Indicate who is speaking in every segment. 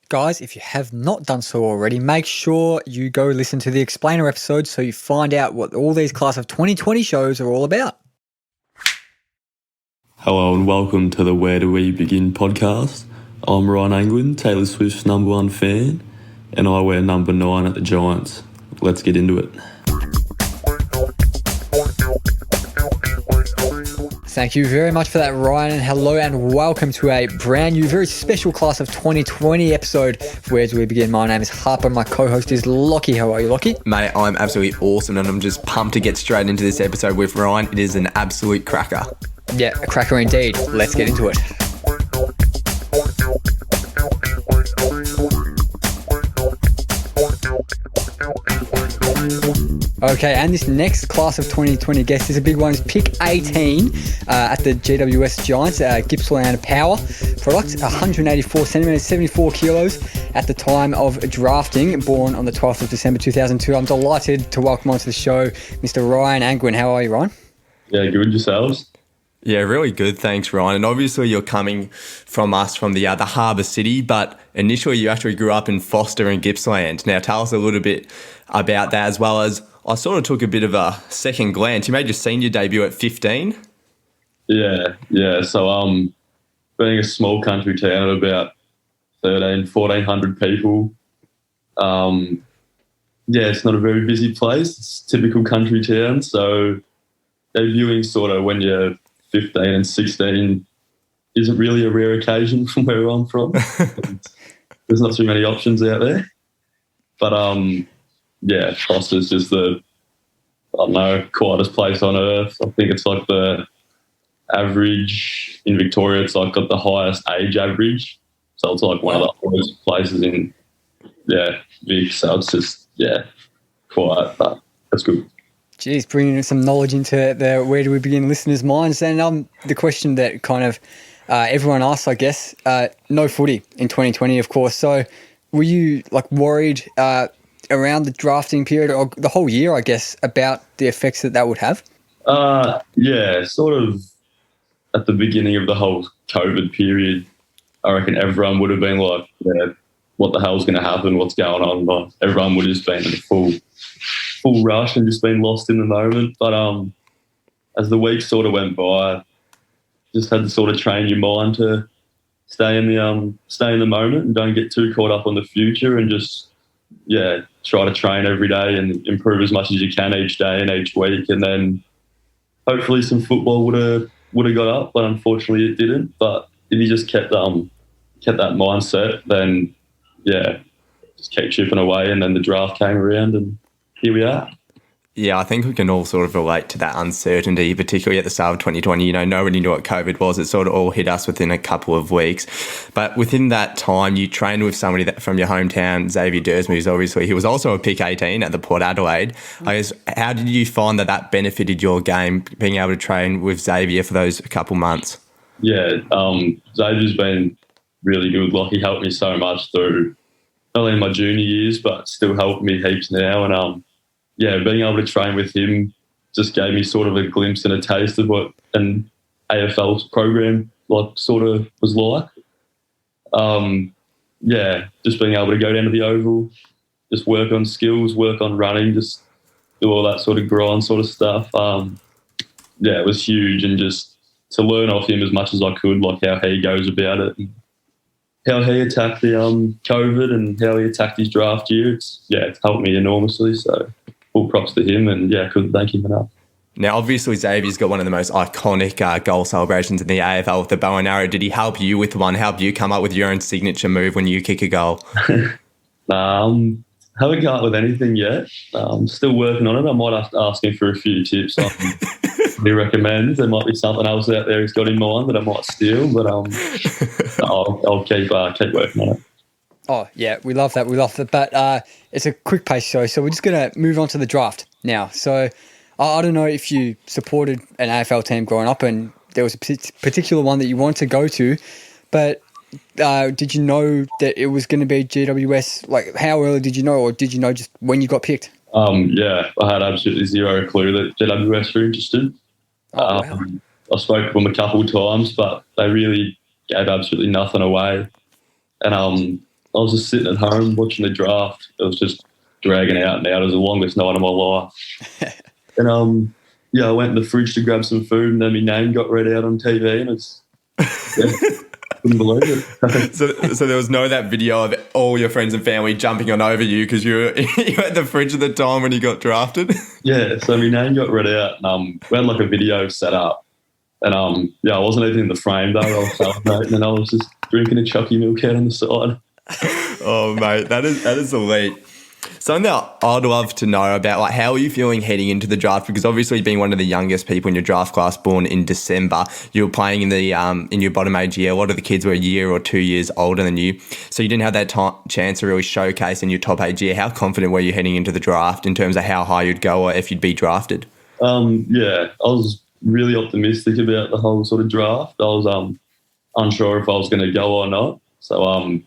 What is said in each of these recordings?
Speaker 1: Guys, if you have not done so already, make sure you go listen to the Explainer episode so you find out what all these Class of 2020 shows are all about.
Speaker 2: Hello and welcome to the Where Do We Begin podcast. I'm Ryan Angwin, Taylor Swift's number one fan, and I wear number 9 at the Giants. Let's get into it.
Speaker 1: Thank you very much for that, Ryan, and hello and welcome to a brand new, very special Class of 2020 episode of Where Do We Begin. My name is Harper, my co-host is Lockie. How are you, Lockie?
Speaker 3: Mate, I'm absolutely awesome and I'm just pumped to get straight into this episode with Ryan. It is an absolute cracker.
Speaker 1: Yeah, a cracker indeed. Let's get into it. Okay, and this next Class of 2020 guest is a big one. It's pick 18 at the GWS Giants, Gippsland Power product, 184 centimetres, 74 kilos at the time of drafting, born on the 12th of December 2002. I'm delighted to welcome onto the show Mr. Ryan Angwin. How are you, Ryan?
Speaker 2: Yeah, good yourselves?
Speaker 3: Yeah, really good. Thanks, Ryan. And obviously you're coming from us from the Harbour City, but initially you actually grew up in Foster and Gippsland. Now tell us a little bit about that, as well as I sort of took a bit of a second glance. You made your senior debut at 15.
Speaker 2: Yeah. So being a small country town of about 1,400 people, it's not a very busy place. It's a typical country town. So debuting sort of when you're 15 and 16 isn't really a rare occasion from where I'm from. There's not too many options out there. But, Foster's just the, quietest place on earth. I think it's like the average in Victoria, it's like got the highest age average. So it's like one of the highest places in, Vic. So it's just, quiet, but that's good.
Speaker 1: Geez, bringing some knowledge into the Where Do We Begin listeners' minds. And the question that kind of everyone asks, I guess, no footy in 2020, of course. So were you worried around the drafting period or the whole year, I guess, about the effects that would have?
Speaker 2: Sort of at the beginning of the whole COVID period, I reckon everyone would have been like, what the hell's going to happen? What's going on? But everyone would have just been in a full rush and just been lost in the moment. But as the weeks sort of went by, just had to sort of train your mind to stay in the moment and don't get too caught up on the future, and just try to train every day and improve as much as you can each day and each week, and then hopefully some football would have got up, but unfortunately it didn't. But if you just kept that mindset, then just keep chipping away, and then the draft came around and here we are.
Speaker 3: Yeah, I think we can all sort of relate to that uncertainty, particularly at the start of 2020. Nobody knew what COVID was. It sort of all hit us within a couple of weeks. But within that time, you trained with somebody from your hometown, Xavier Durand, who's obviously, he was also a pick 18 at the Port Adelaide. I guess, how did you find that benefited your game, being able to train with Xavier for those couple months?
Speaker 2: Yeah, Xavier's been really good. He helped me so much through not only my junior years, but still helped me heaps now. And being able to train with him just gave me sort of a glimpse and a taste of what an AFL program sort of was like. Just being able to go down to the Oval, just work on skills, work on running, just do all that sort of grind sort of stuff. It was huge, and just to learn off him as much as I could, how he goes about it, and how he attacked the COVID and how he attacked his draft year. It's helped me enormously. So full props to him, and couldn't thank him enough.
Speaker 3: Now, obviously, Xavier's got one of the most iconic goal celebrations in the AFL with the bow and arrow. Did he help you with one? Help you come up with your own signature move when you kick a goal?
Speaker 2: Haven't come up with anything yet. I'm still working on it. I might have to ask him for a few tips. He recommends. There might be something else out there he's got in mind that I might steal, but I'll keep working on it.
Speaker 1: Oh, yeah, we love that. But it's a quick pace show, so we're just going to move on to the draft now. So I don't know if you supported an AFL team growing up and there was a particular one that you wanted to go to, but did you know that it was going to be GWS? How early did you know, or did you know just when you got picked?
Speaker 2: I had absolutely zero clue that GWS were interested.
Speaker 1: Oh, wow.
Speaker 2: I spoke to them a couple of times, but they really gave absolutely nothing away. And I was just sitting at home watching the draft. It was just dragging out and out. It was the longest night of my life. And I went in the fridge to grab some food, and then my name got read out on TV, and it's couldn't believe it.
Speaker 3: So there was that video of all your friends and family jumping on over you because you were at the fridge at the time when you got drafted.
Speaker 2: Yeah, so my name got read out, and we had like a video set up, and I wasn't even in the frame though. I was celebrating, and I was just drinking a chucky milk out on the side.
Speaker 3: Oh mate, that is elite. Something that I'd love to know about, like, how are you feeling heading into the draft? Because obviously, being one of the youngest people in your draft class, born in December, you were playing in the in your bottom age year. A lot of the kids were a year or 2 years older than you, so you didn't have that chance to really showcase in your top age year. How confident were you heading into the draft in terms of how high you'd go or if you'd be drafted?
Speaker 2: I was really optimistic about the whole sort of draft. I was unsure if I was going to go or not. So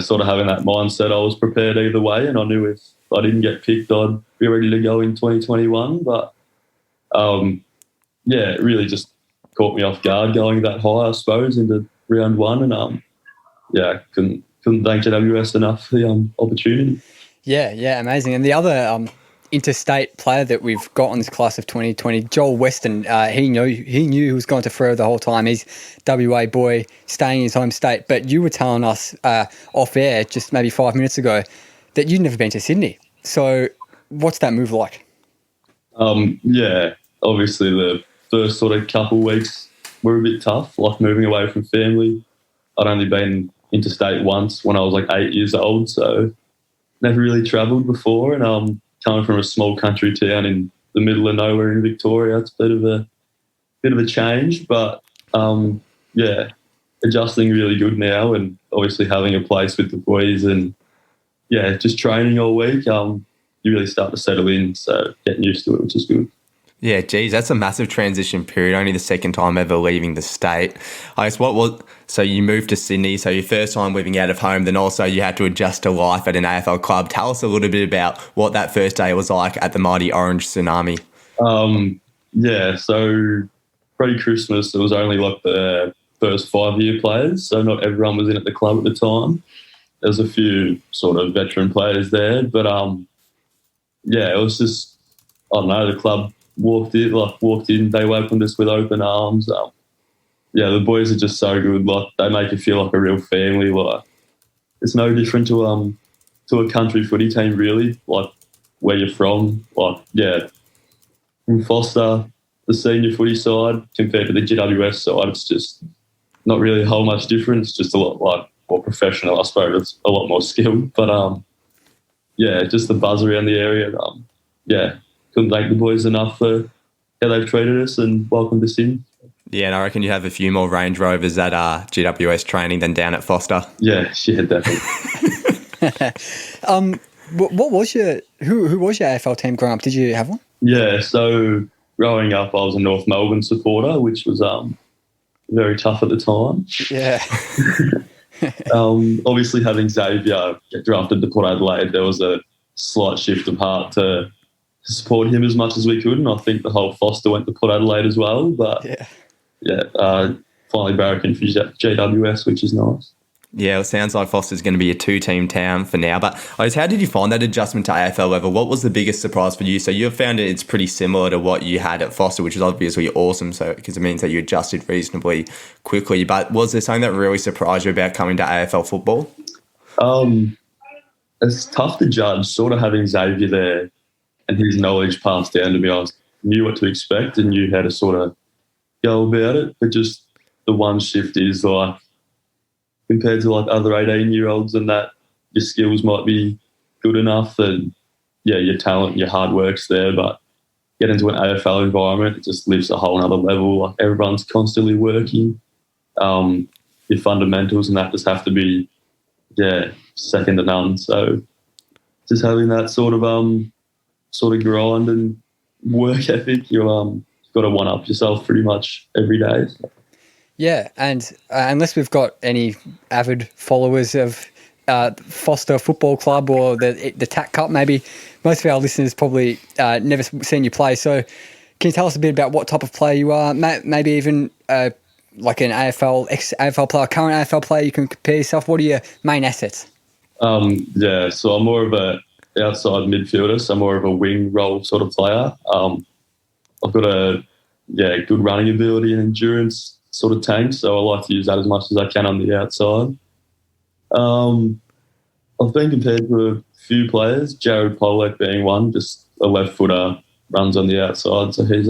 Speaker 2: sort of having that mindset, I was prepared either way, and I knew if I didn't get picked, I'd be ready to go in 2021. But it really just caught me off guard going that high, I suppose, into round one, and couldn't thank GWS enough for the opportunity.
Speaker 1: Yeah, amazing. And the other interstate player that we've got on this class of 2020, Joel Weston, he knew he was going to Freo the whole time. He's WA boy, staying in his home state. But you were telling us off air just maybe 5 minutes ago that you'd never been to Sydney. So what's that move like?
Speaker 2: Obviously the first sort of couple of weeks were a bit tough, like moving away from family. I'd only been interstate once when I was like 8 years old, so never really travelled before, and coming from a small country town in the middle of nowhere in Victoria, it's a bit of a change, but adjusting really good now, and obviously having a place with the boys, and just training all week. You really start to settle in, so getting used to it, which is good.
Speaker 3: Yeah, geez, that's a massive transition period. Only the second time ever leaving the state. I guess so you moved to Sydney, so your first time living out of home, then also you had to adjust to life at an AFL club. Tell us a little bit about what that first day was like at the mighty Orange Tsunami.
Speaker 2: So pre-Christmas, it was only like the first 5-year players, so not everyone was in at the club at the time. There was a few sort of veteran players there, but it was just, I don't know, the club walked in, they welcomed us with open arms. The boys are just so good. Like, they make you feel like a real family. Like, it's no different to a country footy team, really. Like, where you're from. Like, from Foster, the senior footy side compared to the GWS side, it's just not really a whole much difference. Just a lot like more professional, I suppose. It's a lot more skilled, but just the buzz around the area. Couldn't thank the boys enough for how they've treated us and welcomed us in.
Speaker 3: Yeah, and I reckon you have a few more Range Rovers at GWS training than down at Foster.
Speaker 2: Yeah, definitely.
Speaker 1: What was who was your AFL team growing up? Did you have one?
Speaker 2: Yeah, so growing up, I was a North Melbourne supporter, which was very tough at the time.
Speaker 1: Yeah.
Speaker 2: Obviously, having Xavier get drafted to Port Adelaide, there was a slight shift of heart to support him as much as we could, and I think the whole Foster went to Port Adelaide as well. But finally barracking for GWS, which is nice.
Speaker 3: Yeah, it sounds like Foster's going to be a 2-team town for now. But I guess, how did you find that adjustment to AFL level? What was the biggest surprise for you? So you've found it's pretty similar to what you had at Foster, which is obviously awesome. So because it means that you adjusted reasonably quickly. But was there something that really surprised you about coming to AFL football?
Speaker 2: It's tough to judge. Sort of having Xavier there and his knowledge passed down to me, I knew what to expect and knew how to sort of go about it. But just the one shift is like, compared to like other 18-year-olds and that, your skills might be good enough and your talent, your hard work's there, but get into an AFL environment, it just lifts a whole nother level. Like, everyone's constantly working. Your fundamentals and that just have to be second to none. So just having that sort of grind and work ethic, you've got to one up yourself pretty much every day.
Speaker 1: Yeah, and unless we've got any avid followers of Foster Football Club or the TAC Cup, maybe most of our listeners probably never seen you play. So can you tell us a bit about what type of player you are? Maybe even like an AFL, ex-AFL player, current AFL player you can compare yourself? What are your main assets?
Speaker 2: So I'm more of a outside midfielder, so more of a wing role sort of player. I've got a good running ability and endurance sort of tank, so I like to use that as much as I can on the outside. I've been compared to a few players, Jared Pollock being one, just a left footer, runs on the outside, so he's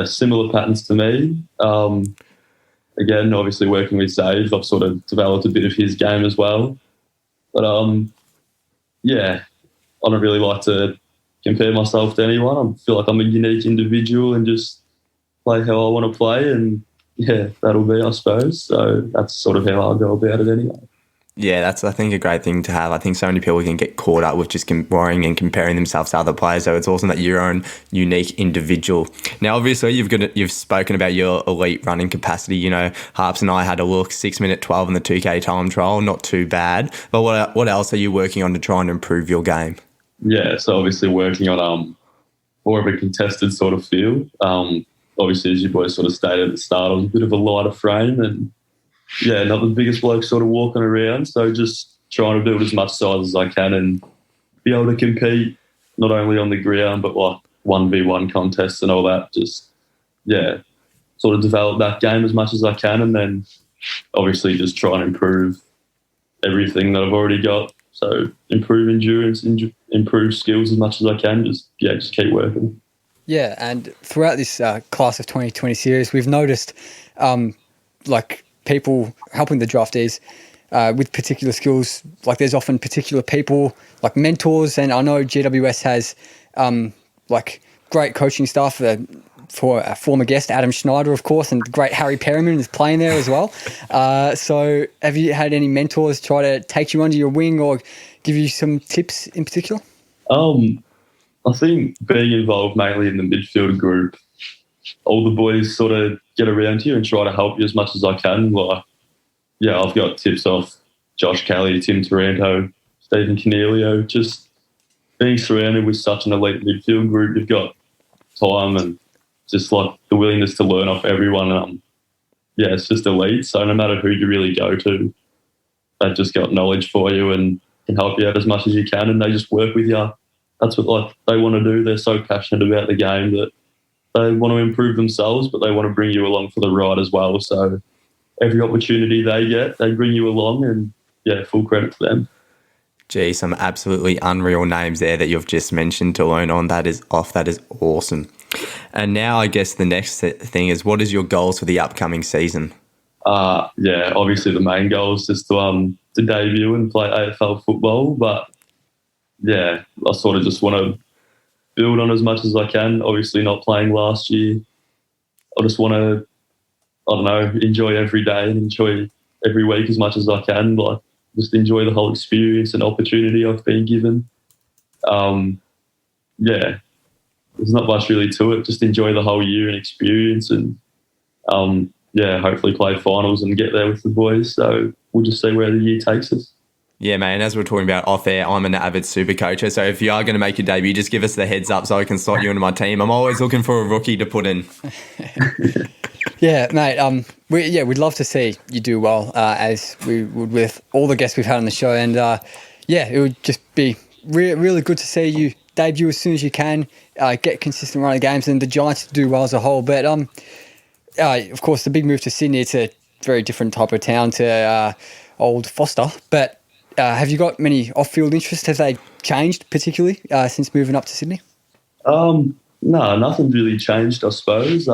Speaker 2: similar patterns to me. Again, obviously working with Sage, I've sort of developed a bit of his game as well. But I don't really like to compare myself to anyone. I feel like I'm a unique individual and just play how I want to play, and that'll be, I suppose. So that's sort of how I'll go about it anyway.
Speaker 3: Yeah, that's, I think, a great thing to have. I think so many people can get caught up with just worrying and comparing themselves to other players. So it's awesome that you're your own unique individual. Now, obviously, you've spoken about your elite running capacity. You know, Harps and I had a look, 6 minute 12 in the 2K time trial, not too bad. But what else are you working on to try and improve your game?
Speaker 2: Yeah, so obviously working on more of a contested sort of feel. Obviously, as you boys sort of stated at the start, I was a bit of a lighter frame and not the biggest bloke sort of walking around. So just trying to build as much size as I can and be able to compete not only on the ground but like 1v1 contests and all that. Just, sort of develop that game as much as I can, and then obviously just try and improve everything that I've already got. So improve endurance, improve skills as much as I can. Just keep working.
Speaker 1: Yeah, and throughout this class of 2020 series, we've noticed people helping the draftees with particular skills. Like there's often particular people like mentors, and I know GWS has great coaching staff for a former guest, Adam Schneider, of course, and the great Harry Perryman is playing there as well. So have you had any mentors try to take you under your wing or give you some tips in particular?
Speaker 2: I think being involved mainly in the midfield group, all the boys sort of get around you and try to help you as much as I can. I've got tips off Josh Kelly, Tim Taranto, Stephen Cornelio. Just being surrounded with such an elite midfield group, you've got time and just like the willingness to learn off everyone. It's just elite. So no matter who you really go to, they've just got knowledge for you and can help you out as much as you can, and they just work with you. That's what they want to do. They're so passionate about the game that they want to improve themselves, but they want to bring you along for the ride as well. So every opportunity they get, they bring you along, and full credit to them.
Speaker 3: Gee, some absolutely unreal names there that you've just mentioned to learn on. That is awesome. And now I guess the next thing is, what is your goals for the upcoming season?
Speaker 2: Obviously the main goal is just to debut and play AFL football, but I sort of just want to build on as much as I can. Obviously not playing last year. I just want to, enjoy every day and enjoy every week as much as I can. Just enjoy the whole experience and opportunity I've been given. There's not much really to it. Just enjoy the whole year and experience, and hopefully play finals and get there with the boys. So we'll just see where the year takes us.
Speaker 3: Yeah, man, as we're talking about off air, I'm an avid super coacher. So if you are going to make your debut, just give us the heads up so I can slot you into my team. I'm always looking for a rookie to put in.
Speaker 1: Yeah, mate. We'd love to see you do well, as we would with all the guests we've had on the show. And it would just be really good to see you debut as soon as you can, get consistent run of games, and the Giants do well as a whole. But of course, the big move to Sydney, it's a very different type of town to old Foster. But have you got many off-field interests? Have they changed particularly since moving up to Sydney?
Speaker 2: No, nothing's really changed, I suppose.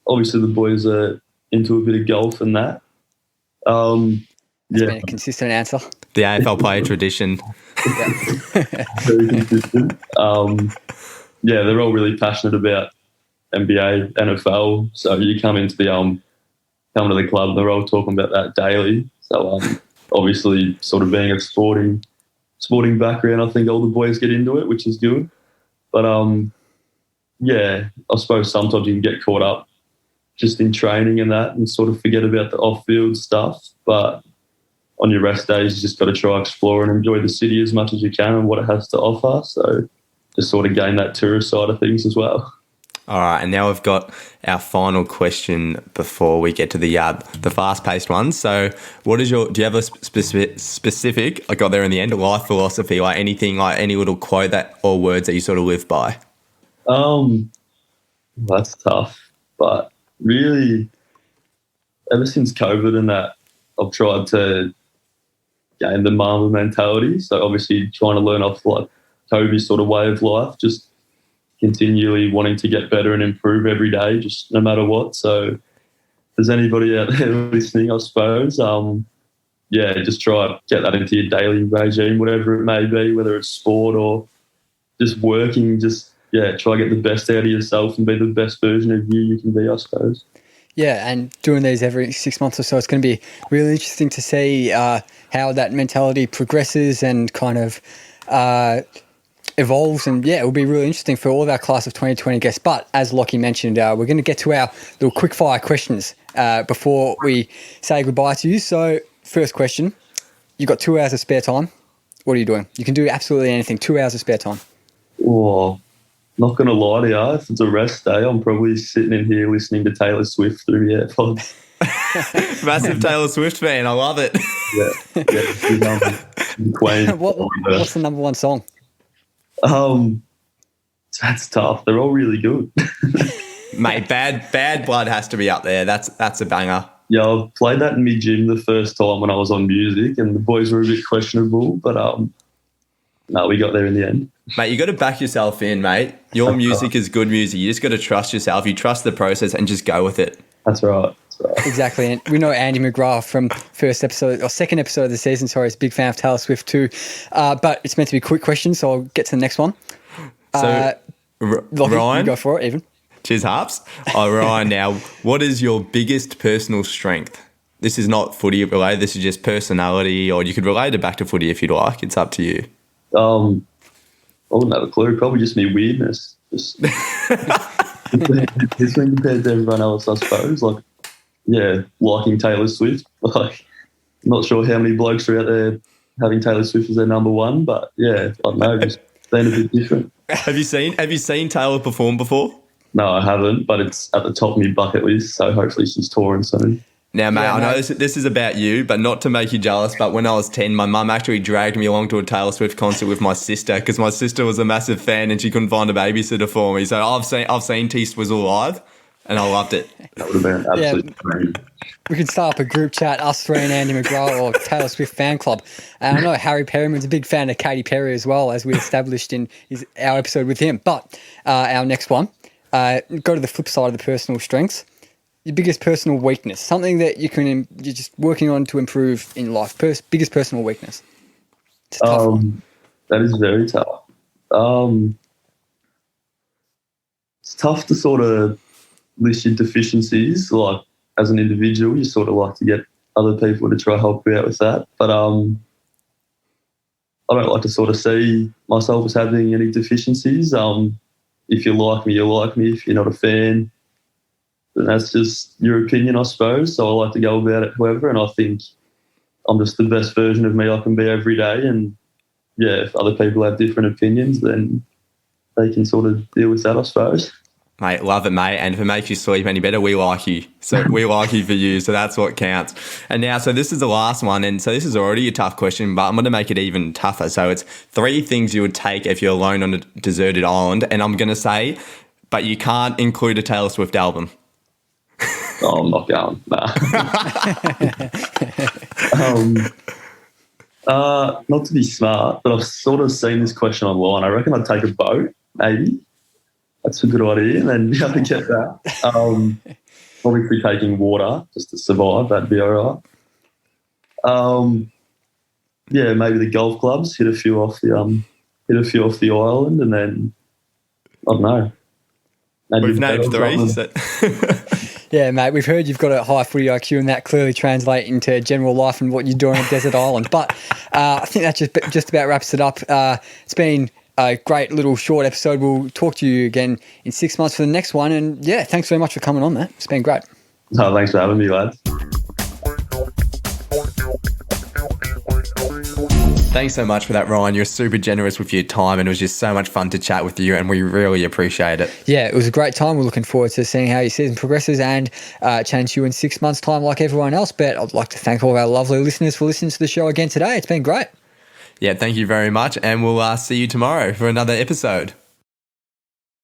Speaker 2: Obviously, the boys are into a bit of golf and that.
Speaker 1: That's been a consistent answer.
Speaker 3: The AFL player tradition.
Speaker 2: Very consistent. They're all really passionate about NBA, NFL. So you come to the club, they're all talking about that daily. So obviously, sort of being a sporting background, I think all the boys get into it, which is good. But I suppose sometimes you can get caught up just in training and that, and sort of forget about the off-field stuff. But on your rest days, you just got to try explore and enjoy the city as much as you can and what it has to offer. So just sort of gain that tourist side of things as well.
Speaker 3: All right, and now we've got our final question before we get to the fast-paced ones. So, do you have a specific? I got there in the end. Life philosophy, like anything, like any little quote or words that you sort of live by.
Speaker 2: That's tough, but really, ever since COVID and that, I've tried to gain the Mamba mentality. So obviously, trying to learn off like Kobe's sort of way of life, just continually wanting to get better and improve every day, just no matter what. So if there's anybody out there listening, I suppose, just try to get that into your daily regime, whatever it may be, whether it's sport or just working, try to get the best out of yourself and be the best version of you can be, I suppose.
Speaker 1: Yeah, and doing these every 6 months or so, it's going to be really interesting to see how that mentality progresses and kind of evolves. And yeah, it will be really interesting for all of our class of 2020 guests. But as Lockie mentioned, we're going to get to our little quickfire questions before we say goodbye to you. So first question, you've got 2 hours of spare time. What are you doing? You can do absolutely anything, 2 hours of spare time.
Speaker 2: Oh, not going to lie to you, if it's a rest day, I'm probably sitting in here listening to Taylor Swift through the AirPods.
Speaker 3: Massive Taylor Swift fan, I love it.
Speaker 2: Queen.
Speaker 1: What's the number one song?
Speaker 2: That's tough. They're all really good.
Speaker 3: Mate, Bad Blood has to be up there. That's a banger.
Speaker 2: Yeah, I played that in my gym the first time when I was on music, and the boys were a bit questionable, but no, we got there in the end.
Speaker 3: Mate, you got to back yourself in, mate. Your music is good music. You just got to trust yourself. You trust the process and just go with it.
Speaker 2: That's right.
Speaker 1: Exactly. And we know Andy McGrath from second episode of the season, is a big fan of Taylor Swift too. But it's meant to be quick questions, so I'll get to the next one.
Speaker 3: So, Ryan,
Speaker 1: you go for it, even.
Speaker 3: Cheers, Harps. Ryan, now, what is your biggest personal strength? This is not footy related. This is just personality, or you could relate it back to footy if you'd like. It's up to you.
Speaker 2: I wouldn't have a clue. Probably just me weirdness. Just different compared to everyone else, I suppose. Like, yeah, liking Taylor Swift. Like, I'm not sure how many blokes are out there having Taylor Swift as their number one, but yeah, I don't know, just being a bit different.
Speaker 3: Have you seen Taylor perform before?
Speaker 2: No, I haven't, but it's at the top of my bucket list, so hopefully she's touring soon.
Speaker 3: Now, mate, I know this is about you, but not to make you jealous, but when I was 10, my mum actually dragged me along to a Taylor Swift concert with my sister because my sister was a massive fan and she couldn't find a babysitter for me. So I've seen T Swizzle live and I loved it.
Speaker 2: That would have been absolutely great.
Speaker 1: We could start up a group chat, us three and Andy McGrath or Taylor Swift fan club. And I know Harry Perryman's a big fan of Katy Perry as well, as we established in our episode with him. But our next one, go to the flip side of the personal strengths. Your biggest personal weakness, something that you're just working on to improve in life. Biggest personal weakness. It's a tough one.
Speaker 2: That is very tough. It's tough to sort of list your deficiencies. Like, as an individual, you sort of like to get other people to try help you out with that. But I don't like to sort of see myself as having any deficiencies. If you like me, you like me. If you're not a fan, then that's just your opinion, I suppose. So I like to go about it however, and I think I'm just the best version of me I can be every day. And yeah, if other people have different opinions, then they can sort of deal with that, I suppose.
Speaker 3: Mate, love it, mate. And if it makes you sleep any better, we like you. So we like you for you. So that's what counts. And now, so this is the last one. And so this is already a tough question, but I'm going to make it even tougher. So it's 3 things you would take if you're alone on a deserted island. And I'm going to say, but you can't include a Taylor Swift album.
Speaker 2: Oh, I'm not going. Nah. Not to be smart, but I've sort of seen this question online. I reckon I'd take a boat, maybe. That's a good idea. And then be able to get that. Obviously taking water just to survive. That'd be all right. Yeah, maybe the golf clubs, hit a few off the island, and then I don't know.
Speaker 3: We've named 3. So.
Speaker 1: Yeah, mate, we've heard you've got a high footy IQ and that clearly translates into general life and what you're doing on a desert island. But I think that just about wraps it up. It's been a great little short episode. We'll talk to you again in 6 months for the next one. And yeah, thanks very much for coming on, mate. It's been great.
Speaker 2: No, thanks for having me, lads.
Speaker 3: Thanks so much for that, Ryan. You're super generous with your time, and it was just so much fun to chat with you, and we really appreciate it.
Speaker 1: Yeah, it was a great time. We're looking forward to seeing how your season progresses and chatting to you in 6 months' time like everyone else. But I'd like to thank all of our lovely listeners for listening to the show again today. It's been great.
Speaker 3: Yeah, thank you very much, and we'll see you tomorrow for another episode.